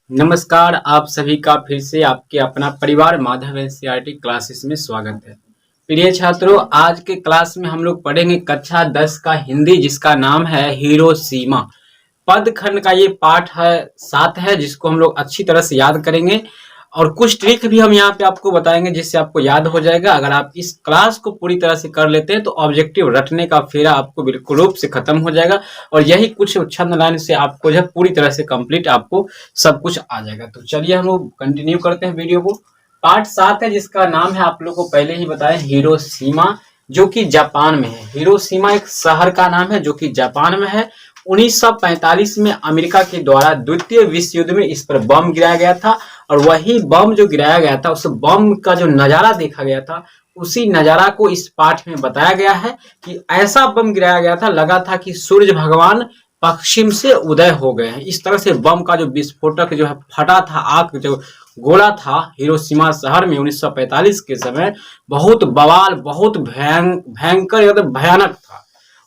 नमस्कार, आप सभी का फिर से आपके अपना परिवार माधव एनसीईआरटी क्लासेस में स्वागत है। प्रिय छात्रों, आज के क्लास में हम लोग पढ़ेंगे कक्षा 10 का हिंदी, जिसका नाम है हिरोशिमा। पद खंड का ये पाठ है 7 है, जिसको हम लोग अच्छी तरह से याद करेंगे और कुछ ट्रिक भी हम यहाँ पे आपको बताएंगे जिससे आपको याद हो जाएगा। अगर आप इस क्लास को पूरी तरह से कर लेते हैं तो ऑब्जेक्टिव रटने का फेरा आपको बिल्कुल रूप से खत्म हो जाएगा और यही कुछ छंद लाइन से आपको जो है पूरी तरह से कंप्लीट आपको सब कुछ आ जाएगा। तो चलिए हम लोग कंटिन्यू करते हैं वीडियो को। पार्ट 7 है, जिसका नाम है आप लोग को पहले ही बताया हिरोशिमा, जो कि जापान में है। हिरोशिमा एक शहर का नाम है जो कि जापान में है। 1945 में अमेरिका के द्वारा द्वितीय विश्व युद्ध में इस पर बम गिराया गया था और वही बम जो गिराया गया था, उस बम का जो नजारा देखा गया था, उसी नजारा को इस पाठ में बताया गया है कि ऐसा बम गिराया गया था, लगा था कि सूर्य भगवान पश्चिम से उदय हो गए हैं। इस तरह से बम का जो विस्फोटक जो है फटा था, आग जो गोला था हिरोशिमा शहर में 1945 के समय, बहुत बवाल, बहुत भयंकर भयानक था।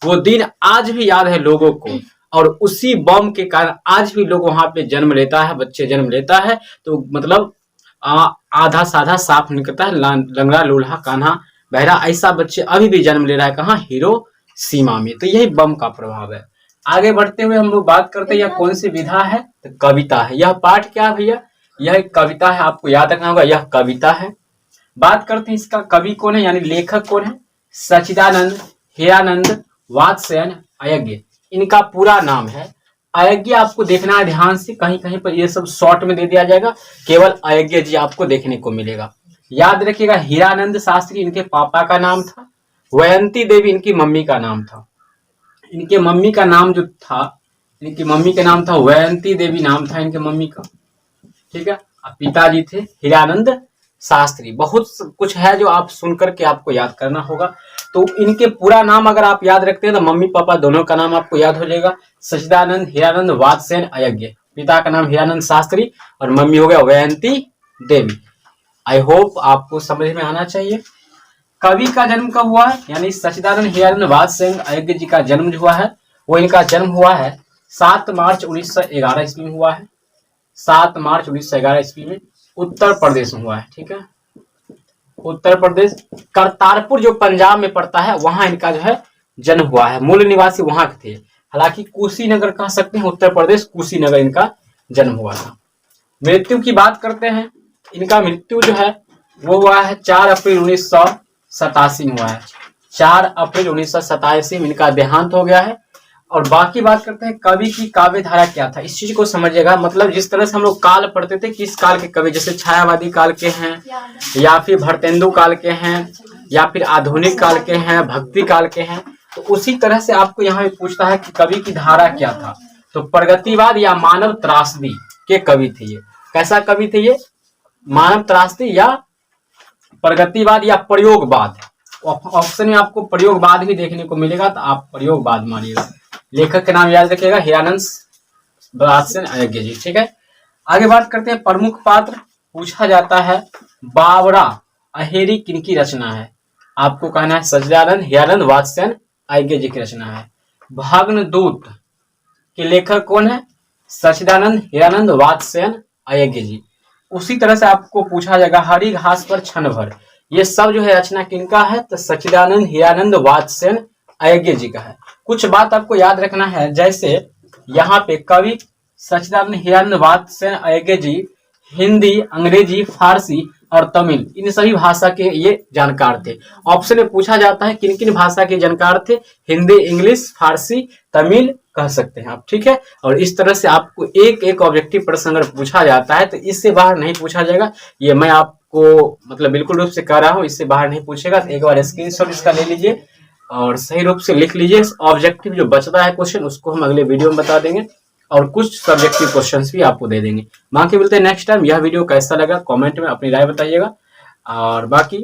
वो दिन आज भी याद है लोगों को और उसी बम के कारण आज भी लोग वहां पे जन्म लेता है, बच्चे जन्म लेता है तो मतलब आधा साधा साफ निकलता है, लंगड़ा लूल्हा कान्हा बहरा, ऐसा बच्चे अभी भी जन्म ले रहा है। कहाँ? हिरोशिमा में। तो यही बम का प्रभाव है। आगे बढ़ते हुए हम लोग बात करते हैं, यह कौन सी विधा है? तो कविता है। यह पाठ क्या है भैया? यह एक कविता है, आपको याद रखना होगा, यह कविता है। बात करते हैं इसका कवि कौन है, यानी लेखक कौन है? सच्चिदानंद हीरानंद वात्स्ययन अय्यर, इनका पूरा नाम है। अय्यर आपको देखना है ध्यान से, कहीं कहीं पर ये सब शॉर्ट में दे दिया जाएगा, केवल अय्यर जी आपको देखने को मिलेगा। याद रखिएगा, हीरानंद शास्त्री इनके पापा का नाम था, वयंती देवी इनकी मम्मी का नाम था। इनके मम्मी का नाम जो था, इनकी मम्मी का नाम था वयंती देवी, नाम था इनके मम्मी का, ठीक है। पिताजी थे हीरानंद शास्त्री। बहुत कुछ है जो आप सुनकर के आपको याद करना होगा। तो इनके पूरा नाम अगर आप याद रखते हैं तो मम्मी पापा दोनों का नाम आपको याद हो जाएगा, सच्चिदानंद हीरानंद वात्स्ययन अय्यर। पिता का नाम हीरानंद शास्त्री और मम्मी हो गया वयंती देवी। आई होप आपको समझ में आना चाहिए। कवि का जन्म कब हुआ है, यानी सच्चिदानंद हीरानंद वात्स्ययन अय्यर जी का जन्म जो हुआ है, वो इनका जन्म हुआ है 7 मार्च 1911 ईस्वी में हुआ है। 7 मार्च 1911 ईस्वी में उत्तर प्रदेश में हुआ है, ठीक है। उत्तर प्रदेश करतारपुर जो पंजाब में पड़ता है, वहां इनका जो है जन्म हुआ है। मूल निवासी वहां के थे, हालांकि कुशीनगर कह सकते हैं, उत्तर प्रदेश कुशीनगर इनका जन्म हुआ था। मृत्यु की बात करते हैं, इनका मृत्यु जो है वो हुआ है 4 अप्रैल 1987 में हुआ है। 4 अप्रैल 1987 में इनका देहांत हो गया है। और बाकी बात करते हैं कवि की काव्य धारा क्या था, इस चीज को समझिएगा। मतलब जिस तरह से हम लोग काल पढ़ते थे, किस काल के कवि, जैसे छायावादी काल के हैं या फिर भरतेंदु काल के हैं या फिर आधुनिक काल के हैं, भक्ति काल के हैं, तो उसी तरह से आपको यहाँ पे पूछता है कि कवि की धारा क्या था। तो प्रगतिवाद या मानव त्रासदी के कवि थे ये। कैसा कवि थे ये? मानव त्रासदी या प्रगतिवाद या प्रयोगवाद। ऑप्शन में आपको प्रयोगवाद भी देखने को मिलेगा, तो आप प्रयोगवाद मानिएगा। लेखक का नाम याद रखिएगा, हीरानंद वात्स्ययन अय्यर जी, ठीक है। आगे बात करते हैं प्रमुख पात्र। पूछा जाता है बावरा अहेरी किनकी रचना है? आपको कहना है सच्चिदानंद हीरानंद वात्स्ययन अय्यर जी की रचना है। भग्नदूत के लेखक कौन है? सच्चिदानंद हीरानंद वात्स्ययन अय्यर जी। उसी तरह से आपको पूछा जाएगा हरी घास पर क्षण भर, ये सब जो है रचना किनका है? तो सच्चिदानंद हीरानंद वात्स्ययन अय्यर जी का है। कुछ बात आपको याद रखना है, जैसे यहाँ पे कवि सच्चिदानंद हीरानंद वात्स्ययन अय्यर जी हिंदी, अंग्रेजी, फारसी और तमिल, इन सभी भाषा के ये जानकार थे। ऑप्शन में पूछा जाता है किन किन भाषा के जानकार थे? हिंदी, इंग्लिश, फारसी, तमिल कह सकते हैं आप, ठीक है। और इस तरह से आपको एक एक ऑब्जेक्टिव प्रश्न अगर पूछा जाता है तो इससे बाहर नहीं पूछा जाएगा। ये मैं आपको मतलब बिल्कुल रूप से कह रहा हूँ, इससे बाहर नहीं पूछेगा। तो एक बार स्क्रीनशॉट इसका ले लीजिए और सही रूप से लिख लीजिए। ऑब्जेक्टिव जो बचता है क्वेश्चन, उसको हम अगले वीडियो में बता देंगे और कुछ सब्जेक्टिव क्वेश्चंस भी आपको दे देंगे। बाकी मिलते हैं नेक्स्ट टाइम। यह वीडियो कैसा लगा कमेंट में अपनी राय बताइएगा और बाकी